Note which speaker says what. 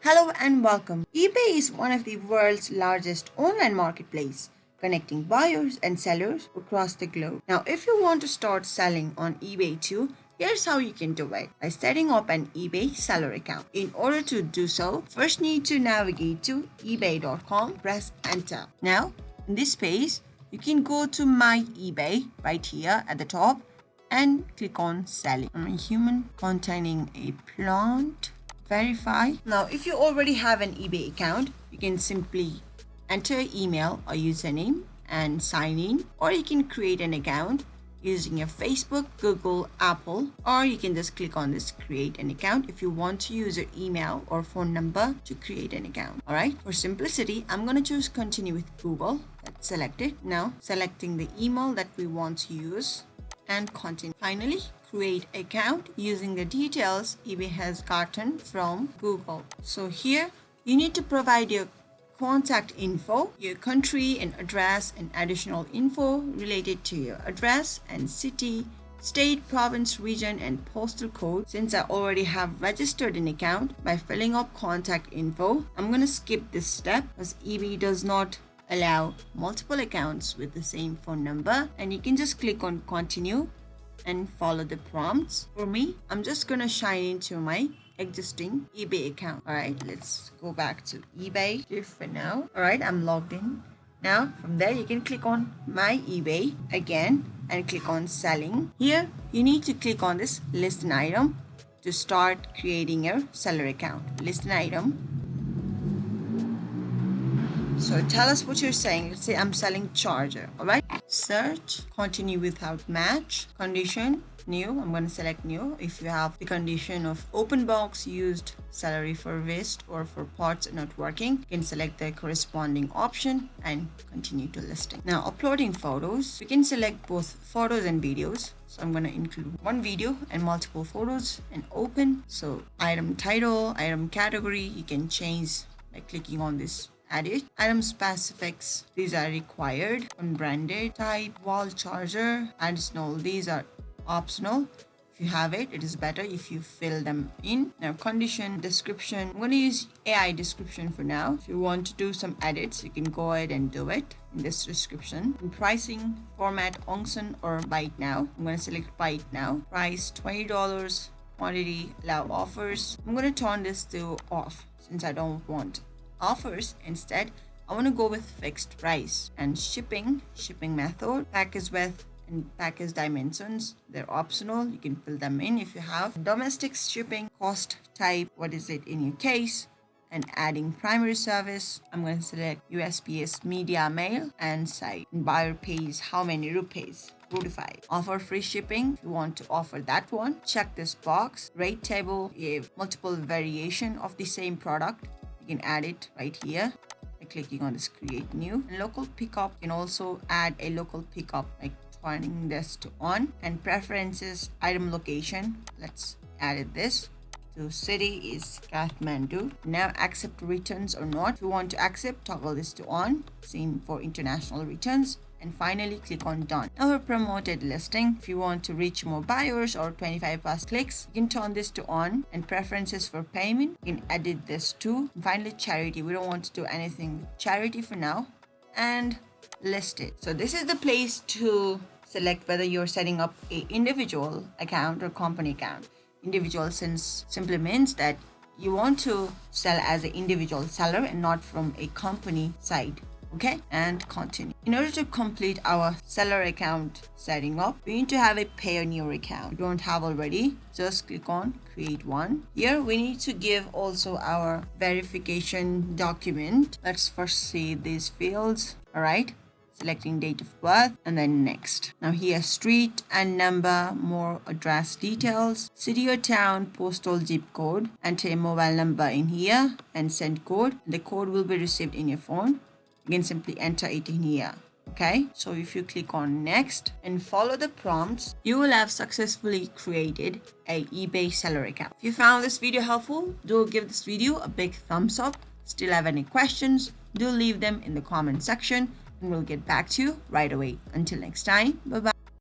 Speaker 1: Hello and welcome. eBay is one of the world's largest online marketplace, connecting buyers and sellers across the globe. Now, if you want to start selling on eBay too, here's how you can do it by setting up an eBay seller account. In order to do so, first need to navigate to ebay.com, press enter. Now, in this page, you can go to My eBay right here at the top and click on selling. I'm a human containing a plant. Verify. Now, if you already have an eBay account, you can simply enter email or username and sign in, or you can create an account using your Facebook, Google, Apple, or you can just click on this create an account if you want to use your email or phone number to create an account. All right, for simplicity, I'm going to choose continue with Google. That's selected. Now, selecting the email that we want to use and continue. Finally, create account using the details eBay has gotten from Google. So here you need to provide your contact info, your country and address, and additional info related to your address and city, state, province, region, and postal code. Since I already have registered an account by filling up contact info, I'm going to skip this step as eBay does not allow multiple accounts with the same phone number, and you can just click on continue and follow the prompts. For me, I'm just gonna sign into my existing eBay account. All right, let's go back to eBay for now. All right, I'm logged in. Now from there you can click on My eBay again and click on selling. Here you need to click on this list an item to start creating your seller account. List an item. So tell us what you're saying. Let's say I'm selling charger. All right. Search, continue without match, condition, new. I'm going to select new. If you have the condition of open box, used, seller refurbished, or for parts not working, you can select the corresponding option and continue to listing. Now, uploading photos. You can select both photos and videos. So I'm going to include one video and multiple photos and open. So item title, item category, you can change by clicking on this edit. Item specifics, these are required. Unbranded. Type, wall charger, additional, these are optional. If you have it, it is better if you fill them in. Now condition, description, I'm going to use AI description for now. If you want to do some edits, you can go ahead and do it in this description. And pricing, format, auction or buy it now. I'm going to select buy it now. Price $20, quantity, allow offers. I'm going to turn this to off since I don't want offers. Instead, I want to go with fixed price. And shipping method, package width and package dimensions, they're optional. You can fill them in if you have. Domestic shipping, cost type, what is it in your case, and adding primary service. I'm going to select USPS media mail and site. And buyer pays how many rupees? 45. Offer free shipping. If you want to offer that one, check this box. Rate table, you have multiple variation of the same product. You can add it right here by clicking on this create new. And local pickup, you can also add a local pickup like turning this to on. And preferences, item location, let's add this to city is Kathmandu. Now accept returns or not. If you want to accept, toggle this to on. Same for international returns. And finally click on done. Now for promoted listing, if you want to reach more buyers or 25 plus clicks, you can turn this to on. And preferences for payment, you can edit this too. And finally charity, we don't want to do anything with charity for now, and list it. So this is the place to select whether you're setting up a individual account or company account. Individual since simply means that you want to sell as an individual seller and not from a company site. Okay, and continue. In order to complete our seller account setting up, we need to have a Payoneer account. If you don't have already, just click on create one. Here we need to give also our verification document. Let's first see these fields. All right, selecting date of birth and then next. Now here street and number, more address details, city or town, postal zip code, enter a mobile number in here and send code. The code will be received in your phone. You can simply enter it in here. Okay, so if you click on next and follow the prompts, you will have successfully created a eBay seller account. If you found this video helpful, do give this video a big thumbs up. Still have any questions, do leave them in the comment section and we'll get back to you right away. Until next time, bye bye.